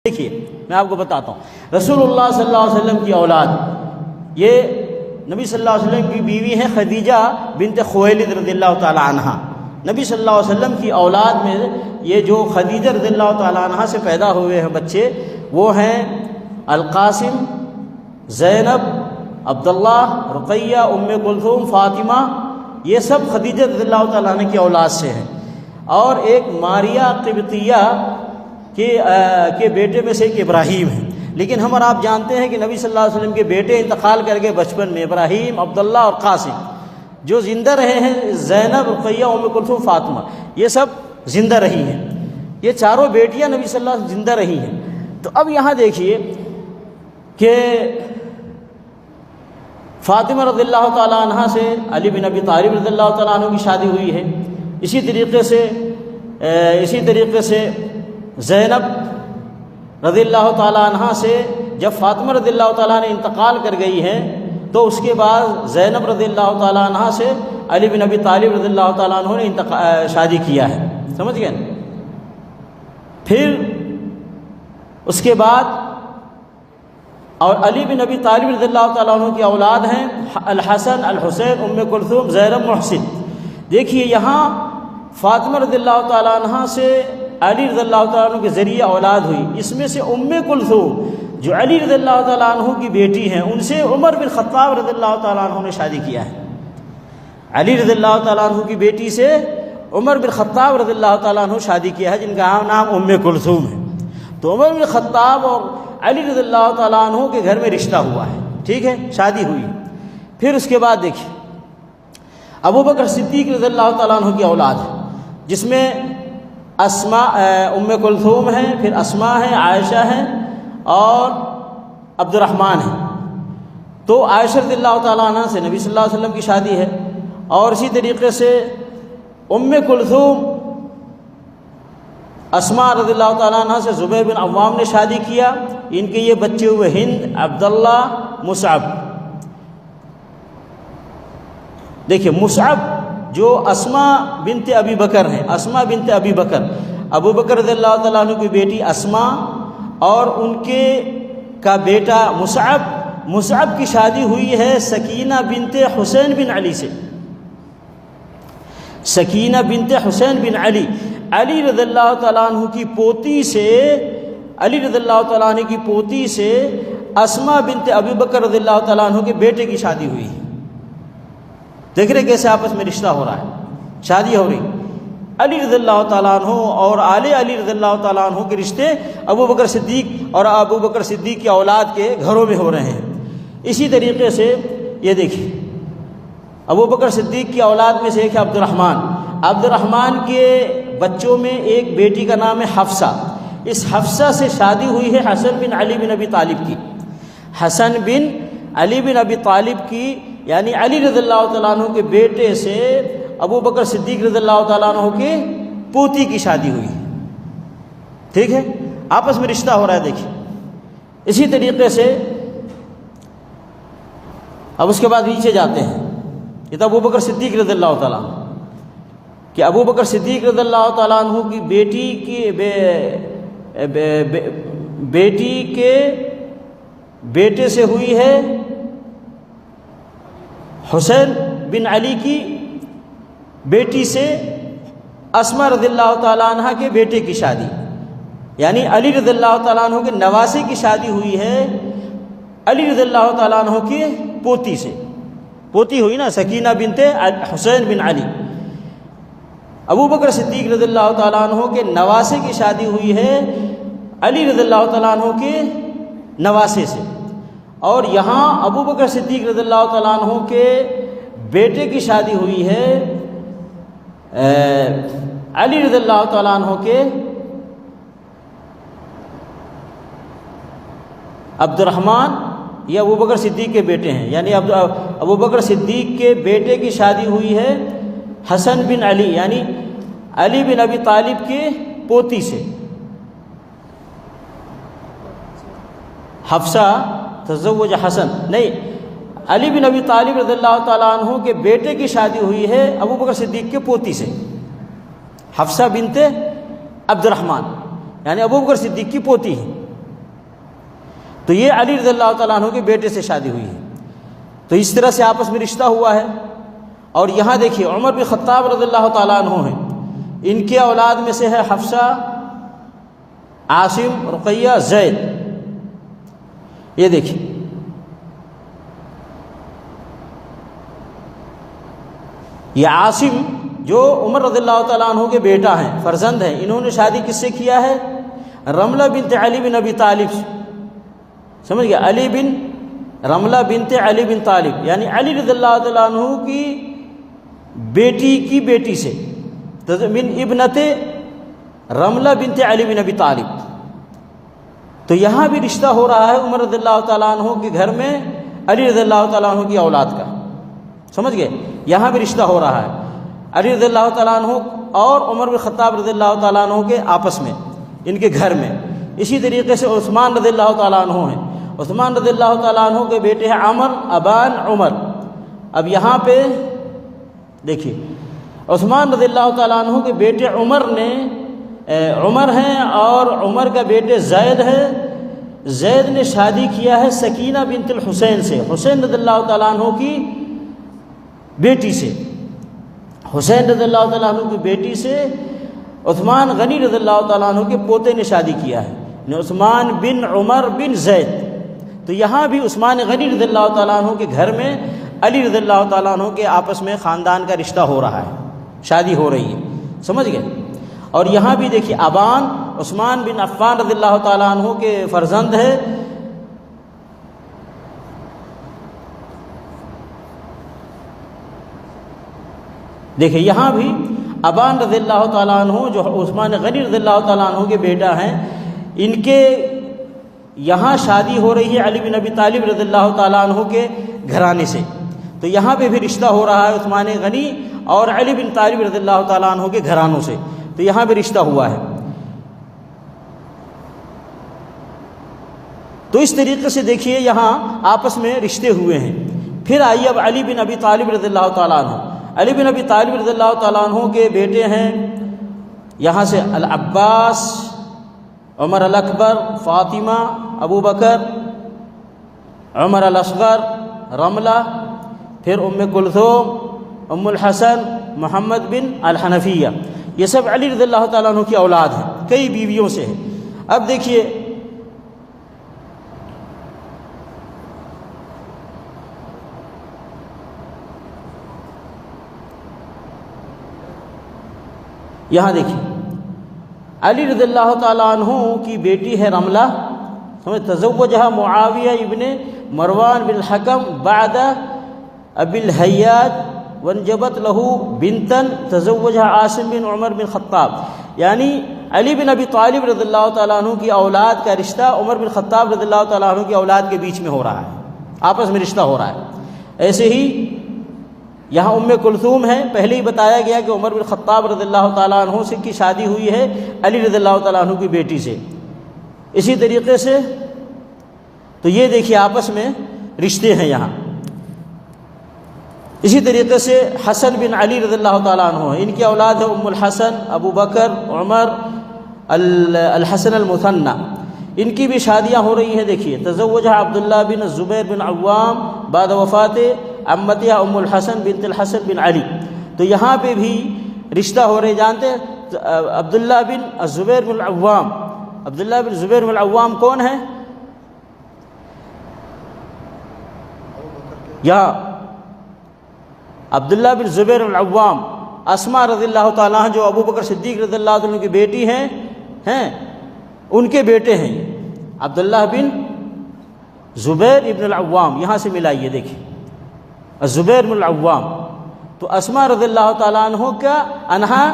دیکھیے میں آپ کو بتاتا ہوں، رسول اللہ صلی اللہ علیہ وسلم کی اولاد، یہ نبی صلی اللہ علیہ وسلم کی بیوی ہیں خدیجہ بنت خویلد رضی اللہ تعالی عنہا۔ نبی صلی اللہ علیہ وسلم کی اولاد میں یہ جو خدیجہ رضی اللہ تعالی عنہا سے پیدا ہوئے ہیں بچے، وہ ہیں القاسم، زینب، عبداللہ، رقیہ، ام کلثوم، فاطمہ، یہ سب خدیجہ رضی اللہ تعالی عنہ کی اولاد سے ہیں۔ اور ایک ماریہ قبطیہ کے بیٹے میں سے ایک ابراہیم ہے۔ لیکن ہم اور آپ جانتے ہیں کہ نبی صلی اللہ علیہ وسلم کے بیٹے انتقال کر گئے بچپن میں، ابراہیم، عبداللہ اور قاسم۔ جو زندہ رہے ہیں زینب، رقیہ، ام کلثوم، فاطمہ، یہ سب زندہ رہی ہیں۔ یہ چاروں بیٹیاں نبی صلی اللہ علیہ وسلم زندہ رہی ہیں۔ تو اب یہاں دیکھیے کہ فاطمہ رضی اللہ تعالیٰ عنہ سے علی بن ابی طالب رضی اللہ تعالیٰ عنہ کی شادی ہوئی ہے۔ اسی طریقے سے زینب رضی اللہ تعالیٰ عنہ سے جب فاطمہ رضی اللہ تعالیٰ نے انتقال کر گئی ہیں تو اس کے بعد زینب رضی اللہ تعالیٰ عنہ سے علی بن ابی طالب رضی اللہ تعالیٰ عنہ نے شادی کیا ہے، سمجھ گئے نا؟ پھر اس کے بعد اور علی بن ابی طالب رضی اللہ تعالیٰ عنہ کی اولاد ہیں الحسن، الحسین، ام کلثوم، زینب، محسن۔ دیکھیے یہاں فاطمہ رضی اللہ تعالیٰ عنہ سے علی رضی اللہ تعالیٰ عنہ کے ذریعے اولاد ہوئی۔ اس میں سے ام کلثوم جو علی رضی اللہ تعالیٰ عنہ کی بیٹی ہیں، ان سے عمر بن خطاب رضی اللہ تعالیٰ عنہ نے شادی کیا ہے۔ علی رضی اللہ تعالیٰ عنہ کی بیٹی سے عمر بن خطاب رضی اللہ تعالیٰ عنہ شادی کیا ہے، جن کا نام ام کلثوم ہے۔ تو عمر بن خطاب اور علی رضی اللہ تعالیٰ عنہ کے گھر میں رشتہ ہوا ہے، ٹھیک ہے، شادی ہوئی۔ پھر اس کے بعد دیکھیے ابو بکر صدیق رضی اللہ تعالیٰ عنہ کی اولاد ہے، جس میں ام کلثوم ہیں، پھر اسماء ہیں، عائشہ ہیں اور عبد الرحمن ہیں۔ تو عائشہ رضی اللہ تعالیٰ عنہ سے نبی صلی اللہ علیہ وسلم کی شادی ہے، اور اسی طریقے سے ام کلثوم اسماء رضی اللہ تعالیٰ عنہ سے زبیر بن عوام نے شادی کیا۔ ان کے یہ بچے ہوئے ہند، عبداللہ، مصعب۔ دیکھیے مصعب جو اسماء بنت ابی بکر ہیں، اسماء بنت ابی بکر، ابو بکر رضی اللہ تعالیٰ عنہ کی بیٹی اسماء اور ان کے کا بیٹا مصعب کی شادی ہوئی ہے سکینہ بنت حسین بن علی سے۔ سکینہ بنت حسین بن علی، علی رضی اللہ تعالیٰ عنہ کی پوتی سے، علی رضی اللہ تعالیٰ عنہ کی پوتی سے اسماء بنت ابی بکر رضی اللہ تعالیٰ عنہ کے بیٹے کی شادی ہوئی ہے۔ دیکھ رہے کیسے آپس میں رشتہ ہو رہا ہے، شادی ہو رہی۔ علی رضی اللہ تعالیٰ عنہ اور آل علی رضی اللہ تعالیٰ عنہ کے رشتے ابو بکر صدیق اور ابو بکر صدیق کی اولاد کے گھروں میں ہو رہے ہیں۔ اسی طریقے سے یہ دیکھیے ابو بکر صدیق کی اولاد میں سے ایک ہے عبد الرحمن کے بچوں میں ایک بیٹی کا نام ہے حفصہ۔ اس حفصہ سے شادی ہوئی ہے حسن بن علی بن ابی طالب کی، حسن بن علی بن ابی طالب کی، یعنی علی رضی اللہ تعالیٰ عنہ کے بیٹے سے ابو بکر صدیق رضی اللہ تعالیٰ عنہ کے پوتی کی شادی ہوئی، ٹھیک ہے، آپس میں رشتہ ہو رہا ہے۔ دیکھیے اسی طریقے سے اب اس کے بعد نیچے جاتے ہیں، یہ تو ابو بکر صدیق رضی اللہ تعالیٰ عنہ کہ ابو بکر صدیق رضی اللہ تعالیٰ عنہ کی بیٹی کے بیٹے سے ہوئی ہے حسین بن علی کی بیٹی سے اسماء رضی اللہ تعالیٰ عنہ کے بیٹے کی شادی، یعنی علی رضی اللہ تعالیٰ عنہ کے نواسے کی شادی ہوئی ہے علی رضی اللہ تعالیٰ عنہ کی پوتی سے، پوتی ہوئی نا سکینہ بنت حسین بن علی۔ ابو بکر صدیق رضی اللہ تعالیٰ عنہ کے نواسے کی شادی ہوئی ہے علی رضی اللہ تعالیٰ عنہ کے نواسے سے، اور یہاں ابو بکر صدیق رضی اللہ تعالیٰ عنہ کے بیٹے کی شادی ہوئی ہے علی رضی اللہ تعالیٰ عنہ کے عبد الرحمن، یہ ابو بکر صدیق کے بیٹے ہیں، یعنی ابو بکر صدیق کے بیٹے کی شادی ہوئی ہے حسن بن علی، یعنی علی بن ابی طالب کی پوتی سے۔ حفصہ تزوج حسن، نہیں، علی بن ابی طالب رضی اللہ تعالیٰ عنہ کے بیٹے کی شادی ہوئی ہے ابو بکر صدیق کے پوتی سے، حفصہ بنت عبد الرحمن، یعنی ابو بکر صدیق کی پوتی ہے، تو یہ علی رضی اللہ تعالیٰ عنہ کے بیٹے سے شادی ہوئی ہے، تو اس طرح سے آپس میں رشتہ ہوا ہے۔ اور یہاں دیکھیے عمر بن خطاب رضی اللہ تعالیٰ عنہ ہیں، ان کے اولاد میں سے ہے حفصہ، عاصم، رقیہ، زید۔ یہ دیکھیے یہ عاصم جو عمر رضی اللہ تعالیٰ عنہ کے بیٹا ہیں، فرزند ہیں، انہوں نے شادی کس سے کیا ہے؟ رملہ بنت علی بن ابی طالب، سمجھ گیا، علی بن رملہ بنت علی بن طالب، یعنی علی رضی اللہ تعالیٰ عنہ کی بیٹی کی بیٹی سے، من ابنت رملہ بنت علی بن ابی طالب۔ تو یہاں بھی رشتہ ہو رہا ہے عمر رضی اللہ تعالیٰ عنہ کے گھر میں علی رضی اللہ تعالیٰ عنہ کی اولاد کا، سمجھ گئے، یہاں بھی رشتہ ہو رہا ہے علی رضی اللہ تعالیٰ عنہ اور عمر بن خطاب رضی اللہ تعالیٰ عنہ کے آپس میں، ان کے گھر میں۔ اسی طریقے سے عثمان رضی اللہ تعالیٰ عنہ ہیں، عثمان رضی اللہ تعالیٰ عنہ کے بیٹے ہیں عمر، ابان، عمر۔ اب یہاں پہ دیکھیے عثمان رضی اللہ تعالیٰ عنہ کے بیٹے عمر ہیں، اور عمر کا بیٹے زید ہے۔ زید نے شادی کیا ہے سکینہ بنت الحسین سے، حسین رضی اللہ تعالیٰ عنہ کی بیٹی سے، حسین رضی اللہ تعالیٰ عنہ کی بیٹی سے عثمان غنی رضی اللہ تعالیٰ عنہ کے پوتے نے شادی کیا ہے، عثمان بن عمر بن زید۔ تو یہاں بھی عثمان غنی رضی اللہ تعالیٰ عنہ کے گھر میں علی رضی اللہ تعالیٰ عنہ کے آپس میں خاندان کا رشتہ ہو رہا ہے، شادی ہو رہی ہے، سمجھ گئے۔ اور یہاں بھی دیکھیے ابان عثمان بن عفان رضی اللہ تعالیٰ عنہ کے فرزند ہے۔ دیکھیں یہاں بھی ابان رضی اللہ تعالیٰ عنہ جو عثمان غنی رضی اللہ تعالیٰ عنہ کے بیٹا ہیں، ان کے یہاں شادی ہو رہی ہے علی بن ابی طالب رضی اللہ تعالیٰ عنہ کے گھرانے سے، تو یہاں پہ بھی رشتہ ہو رہا ہے عثمان غنی اور علی بن طالب رضی اللہ تعالیٰ عنہ کے گھرانوں سے، تو یہاں بھی رشتہ ہوا ہے۔ تو اس طریقے سے دیکھیے یہاں آپس میں رشتے ہوئے ہیں۔ پھر آئیے اب علی بن ابی طالب رضی اللہ تعالیٰ عنہ، علی بن ابی طالب رضی اللہ تعالیٰ عنہ کے بیٹے ہیں یہاں سے العباس، عمر الاکبر، فاطمہ، ابو بکر، عمر الاصغر، رملہ، پھر ام کلثوم، ام الحسن، محمد بن الحنفیہ، یہ سب علی رضی اللہ تعالیٰ عنہ کی اولاد ہیں، کئی بیویوں سے ہیں۔ اب دیکھیے یہاں دیکھیے علی رضی اللہ تعالیٰ عنہ کی بیٹی ہے رملہ، تزوجها معاویہ ابن مروان بن الحکم بعد ابی الحیات وانجبت له بنتا تزوجها عاصم بن عمر بن خطاب، یعنی علی بن ابی طالب رضی اللہ تعالیٰ عنہ کی اولاد کا رشتہ عمر بن خطاب رضی اللہ تعالیٰ عنہ کی اولاد کے بیچ میں ہو رہا ہے، آپس میں رشتہ ہو رہا ہے۔ ایسے ہی یہاں ام کلثوم ہے، پہلے ہی بتایا گیا کہ عمر بن خطاب رضی اللہ تعالیٰ عنہ سے کی شادی ہوئی ہے علی رضی اللہ تعالیٰ عنہ کی بیٹی سے۔ اسی طریقے سے تو یہ دیکھیے آپس میں رشتے ہیں یہاں۔ اسی طریقے سے حسن بن علی رضی اللہ تعالیٰ عنہ ان کی اولاد ہے ام الحسن، ابو بکر، عمر، الحسن المثنى، ان کی بھی شادیاں ہو رہی ہیں۔ دیکھیے تزوجها عبداللہ بن الزبیر بن عوام بعد وفات عمتها ام الحسن بنت الحسن بن علی، تو یہاں پہ بھی رشتہ ہو رہے، جانتے ہیں عبداللہ بن الزبیر بن العوام، عبداللہ بن زبیر بن العوام کون ہے؟ یہاں عبداللہ بن زبیر بن العوام اسماء رضی اللہ تعالیٰ عنہ جو ابو بکر صدیق رضی اللہ عنہ کی بیٹی ہیں ان کے بیٹے ہیں عبداللہ بن زبیر ابن العوام، یہاں سے ملائیے دیکھیں الزبیر بن العوام، تو اسماء رضی اللہ تعالیٰ عنہ کا انہا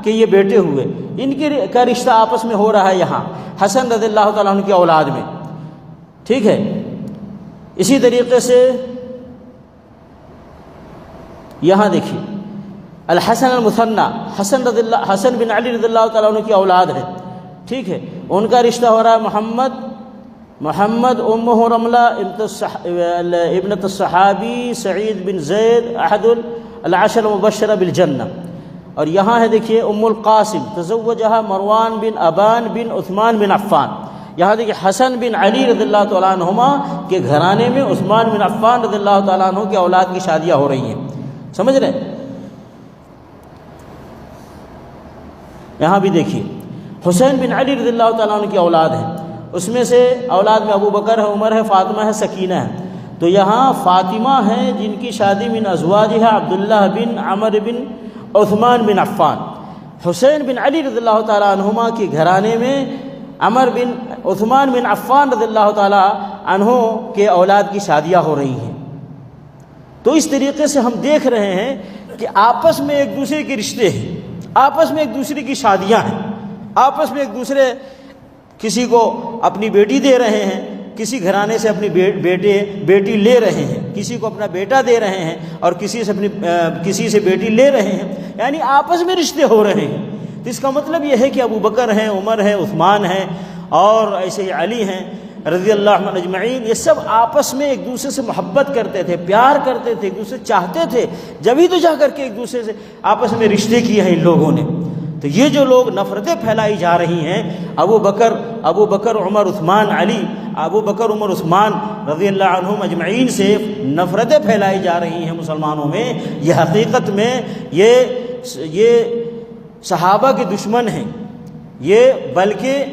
کہ یہ بیٹے ہوئے، ان کا رشتہ آپس میں ہو رہا ہے یہاں حسن رضی اللہ تعالیٰ عنہ کی اولاد میں، ٹھیک ہے۔ اسی طریقے سے یہاں دیکھیے الحسن المثنى، حسن بن علی رضی اللہ تعالیٰ عنہ کی اولاد ہے، ٹھیک ہے، ان کا رشتہ ہو رہا ہے محمد امہ رملہ ابنۃ الصحابی سعید بن زید احد العشر المبشرہ بالجنہ۔ اور یہاں ہے دیکھیے ام القاسم تزوجها مروان بن ابان بن عثمان بن عفان، یہاں دیکھیں حسن بن علی رضی اللہ تعالیٰ عنہما کے گھرانے میں عثمان بن عفان رضی اللہ تعالیٰ عنہ کی اولاد کی شادیاں ہو رہی ہیں، سمجھ رہے ہیں؟ یہاں بھی دیکھیے حسین بن علی رضی اللہ تعالیٰ عنہ کی اولاد ہے، اس میں سے اولاد میں ابو بکر ہے، عمر ہے، فاطمہ ہے، سکینہ ہے۔ تو یہاں فاطمہ ہیں جن کی شادی من ازواجہ عبداللہ بن عمر بن عثمان بن عفان۔ حسین بن علی رضی اللہ تعالیٰ عنہما کے گھرانے میں عمر بن عثمان بن عفان رضی اللہ تعالیٰ عنہ کے اولاد کی شادیاں ہو رہی ہیں۔ تو اس طریقے سے ہم دیکھ رہے ہیں کہ آپس میں ایک دوسرے کے رشتے ہیں، آپس میں ایک دوسرے کی شادیاں ہیں، آپس میں ایک دوسرے کسی کو اپنی بیٹی دے رہے ہیں، کسی گھرانے سے اپنی بیٹی لے رہے ہیں، کسی کو اپنا بیٹا دے رہے ہیں اور کسی سے بیٹی لے رہے ہیں، یعنی آپس میں رشتے ہو رہے ہیں۔ تو اس کا مطلب یہ ہے کہ ابو بکر ہیں، عمر ہے، عثمان ہیں اور ایسے ہی علی ہیں رضی اللہ عنہم اجمعین، یہ سب آپس میں ایک دوسرے سے محبت کرتے تھے، پیار کرتے تھے، ایک دوسرے چاہتے تھے، جبھی تو جا کر کے ایک دوسرے سے آپس میں رشتے کیے ہیں ان لوگوں نے۔ تو یہ جو لوگ نفرتیں پھیلائی جا رہی ہیں، ابو بکر عمر عثمان علی، ابو بکر عمر عثمان رضی اللہ عنہم اجمعین سے نفرتیں پھیلائی جا رہی ہیں مسلمانوں میں، یہ حقیقت میں یہ صحابہ کے دشمن ہیں، یہ بلکہ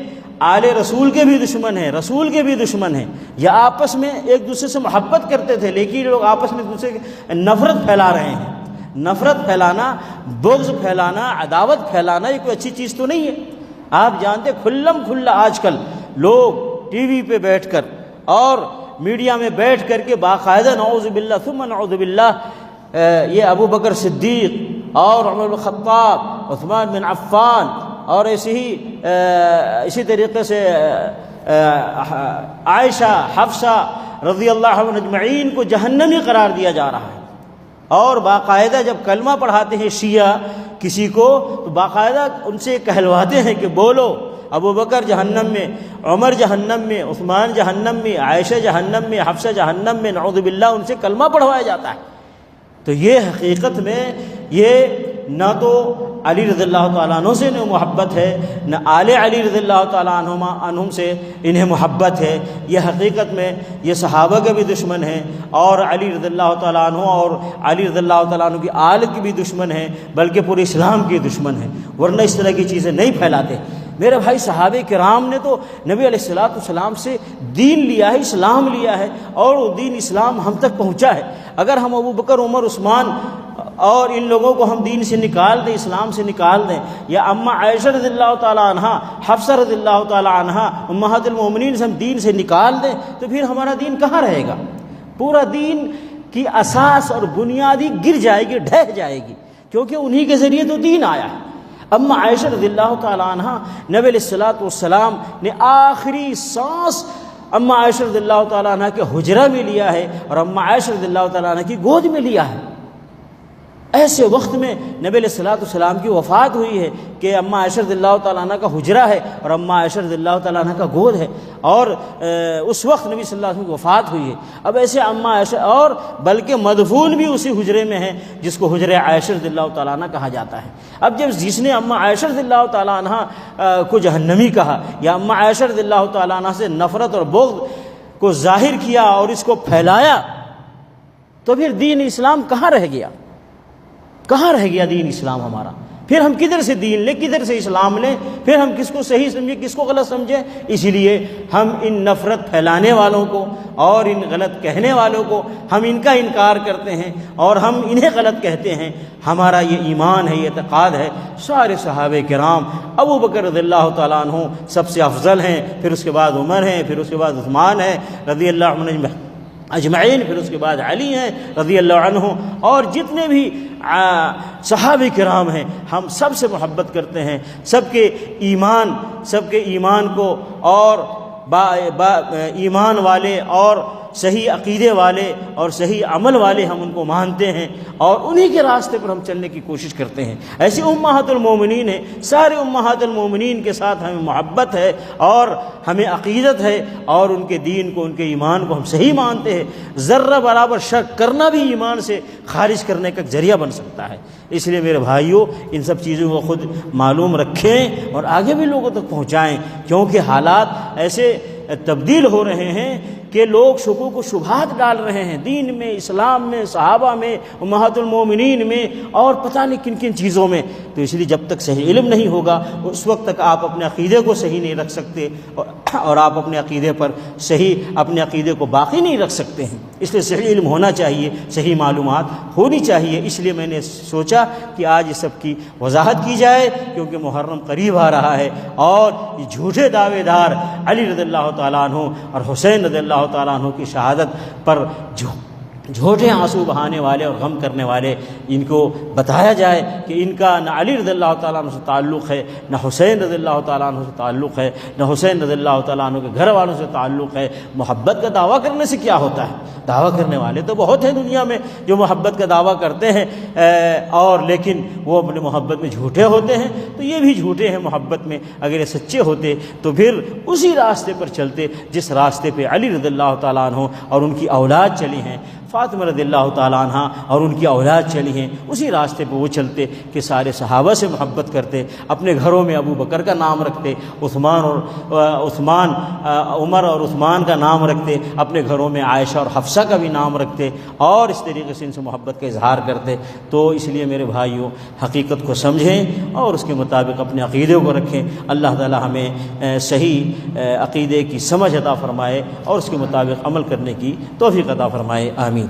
آل رسول کے بھی دشمن ہیں، رسول کے بھی دشمن ہیں۔ یہ آپس میں ایک دوسرے سے محبت کرتے تھے، لیکن یہ لوگ آپس میں ایک دوسرے کی نفرت پھیلا رہے ہیں۔ نفرت پھیلانا، بغض پھیلانا، عداوت پھیلانا یہ کوئی اچھی چیز تو نہیں ہے۔ آپ جانتے کھلم کھلا آج کل لوگ ٹی وی پہ بیٹھ کر اور میڈیا میں بیٹھ کر کے باقاعدہ نعوذ باللہ ثم نعوذ باللہ یہ ابو بکر صدیق اور عمر بن خطاب، عثمان بن عفان اور اسی طریقے سے عائشہ، حفصہ رضی اللہ عنہم اجمعین کو جہنمی قرار دیا جا رہا ہے۔ اور باقاعدہ جب کلمہ پڑھاتے ہیں شیعہ کسی کو تو باقاعدہ ان سے کہلواتے ہیں کہ بولو ابو بکر جہنم میں، عمر جہنم میں، عثمان جہنم میں، عائشہ جہنم میں، حفصہ جہنم میں، نعوذ باللہ ان سے کلمہ پڑھوایا جاتا ہے۔ تو یہ حقیقت میں یہ نہ تو علی رضی اللہ تعالیٰ عنہ سے انہیں محبت ہے، نہ آل علی رضی اللہ تعالیٰ عنہم سے انہیں محبت ہے۔ یہ حقیقت میں یہ صحابہ کے بھی دشمن ہیں اور علی رضی اللہ تعالیٰ عنہ اور علی رضی اللہ تعالیٰ عنہ کی آل کی بھی دشمن ہیں، بلکہ پورے اسلام کے دشمن ہیں، ورنہ اس طرح کی چیزیں نہیں پھیلاتے۔ میرے بھائی صحابہ کرام نے تو نبی علیہ الصلوۃ والسلام سے دین لیا ہے، اسلام لیا ہے، اور وہ دین اسلام ہم تک پہنچا ہے۔ اگر ہم ابو بکر، عمر، عثمان اور ان لوگوں کو ہم دین سے نکال دیں، اسلام سے نکال دیں، یا اماں عائشہ رضی اللہ تعالیٰ عنہا، حفصہ رضی اللہ تعالیٰ عنہا امہات المومنین سے ہم دین سے نکال دیں تو پھر ہمارا دین کہاں رہے گا؟ پورا دین کی اساس اور بنیادی گر جائے گی، ڈھہ جائے گی، کیونکہ انہی کے ذریعے تو دین آیا ہے۔ اماں عائشہ رضی اللہ تعالیٰ عنہا نبی علیہ الصلوۃ والسلام نے آخری سانس اماں عائشہ رضی اللہ تعالیٰ عنہ کے حجرہ میں لیا ہے اور اماں عائشہ رضی اللہ تعالیٰ عنہ کی گود میں لیا ہے۔ ایسے وقت میں نبی علیہ الصلوۃ والسلام کی وفات ہوئی ہے کہ اماں عائشہ رضی اللہ تعالیٰ عنہ کا حجرہ ہے اور اماں عائشہ رضی اللہ تعالیٰ عنہ کا گود ہے، اور اس وقت نبی صلی اللہ علیہ وسلم کی وفات ہوئی ہے۔ اب ایسے اماں عائشہ، اور بلکہ مدفون بھی اسی حجرے میں ہے جس کو حجرہ عائشہ رضی اللہ تعالیٰ عنہ کہا جاتا ہے۔ اب جس نے اماں عائشہ رضی اللہ تعالیٰ عنہ کو جہنمی کہا یا اماں عائشہ رضی اللہ تعالیٰ عنہ سے نفرت اور بغض کو ظاہر کیا اور اس کو پھیلایا، تو پھر دین اسلام کہاں رہ گیا؟ کہاں رہ گیا دین اسلام ہمارا؟ پھر ہم کدھر سے دین لیں، کدھر سے اسلام لیں؟ پھر ہم کس کو صحیح سمجھیں، کس کو غلط سمجھیں؟ اسی لیے ہم ان نفرت پھیلانے والوں کو اور ان غلط کہنے والوں کو ہم ان کا انکار کرتے ہیں اور ہم انہیں غلط کہتے ہیں۔ ہمارا یہ ایمان ہے، یہ اعتقاد ہے۔ سارے صحابہ کرام، ابو بکر رضی اللہ تعالیٰ عنہ سب سے افضل ہیں، پھر اس کے بعد عمر ہیں، پھر اس کے بعد عثمان ہیں رضی اللہ عنہ اجمعین، پھر اس کے بعد علی ہیں رضی اللہ عنہ، اور جتنے بھی صحابہ کرام ہیں ہم سب سے محبت کرتے ہیں، سب کے ایمان کو اور ایمان والے اور صحیح عقیدے والے اور صحیح عمل والے ہم ان کو مانتے ہیں اور انہی کے راستے پر ہم چلنے کی کوشش کرتے ہیں۔ ایسی امہات المومنین ہیں، سارے امہات المومنین کے ساتھ ہمیں محبت ہے اور ہمیں عقیدت ہے اور ان کے دین کو، ان کے ایمان کو ہم صحیح مانتے ہیں۔ ذرہ برابر شک کرنا بھی ایمان سے خارج کرنے کا ذریعہ بن سکتا ہے۔ اس لیے میرے بھائیوں، ان سب چیزوں کو خود معلوم رکھیں اور آگے بھی لوگوں تک پہنچائیں، کیونکہ حالات ایسے تبدیل ہو رہے ہیں کہ لوگ شکوک و شبہات ڈال رہے ہیں دین میں، اسلام میں، صحابہ میں، امہات المومنین میں اور پتہ نہیں کن کن چیزوں میں۔ تو اس لیے جب تک صحیح علم نہیں ہوگا اس وقت تک آپ اپنے عقیدے کو صحیح نہیں رکھ سکتے اور آپ اپنے عقیدے پر صحیح اپنے عقیدے کو باقی نہیں رکھ سکتے ہیں۔ اس لیے صحیح علم ہونا چاہیے، صحیح معلومات ہونی چاہیے۔ اس لیے میں نے سوچا کہ آج اس سب کی وضاحت کی جائے، کیونکہ محرم قریب آ رہا ہے اور یہ جھوٹے دعوے دار علی رضی اللہ تعالیٰ عنہ اور حسین رضی اللہ تعالیٰ عنہ کی شہادت پر جھوٹے آنسو بہانے والے اور غم کرنے والے، ان کو بتایا جائے کہ ان کا نہ علی رضی اللہ تعالیٰ عنہ سے تعلق ہے، نہ حسین رضی اللہ تعالیٰ عنہ سے تعلق ہے، نہ حسین رضی اللہ تعالیٰ عنہ کے گھر والوں سے تعلق ہے۔ محبت کا دعویٰ کرنے سے کیا ہوتا ہے؟ دعویٰ کرنے والے تو بہت ہیں دنیا میں جو محبت کا دعویٰ کرتے ہیں اور لیکن وہ اپنے محبت میں جھوٹے ہوتے ہیں، تو یہ بھی جھوٹے ہیں محبت میں۔ اگر یہ سچے ہوتے تو پھر اسی راستے پر چلتے جس راستے پہ علی رضی اللہ تعالیٰ عنہ اور ان کی اولاد چلی ہیں، فاطمہ رضی اللہ تعالیٰ عنہ اور ان کی اولاد چلی ہیں، اسی راستے پہ وہ چلتے کہ سارے صحابہ سے محبت کرتے، اپنے گھروں میں ابو بکر کا نام رکھتے، عمر اور عثمان کا نام رکھتے، اپنے گھروں میں عائشہ اور حفصہ کا بھی نام رکھتے اور اس طریقے سے ان سے محبت کا اظہار کرتے۔ تو اس لیے میرے بھائیوں، حقیقت کو سمجھیں اور اس کے مطابق اپنے عقیدے کو رکھیں۔ اللہ تعالی ہمیں صحیح عقیدے کی سمجھ عطا فرمائے اور اس کے مطابق عمل کرنے کی توفیق عطا فرمائے۔ آمین۔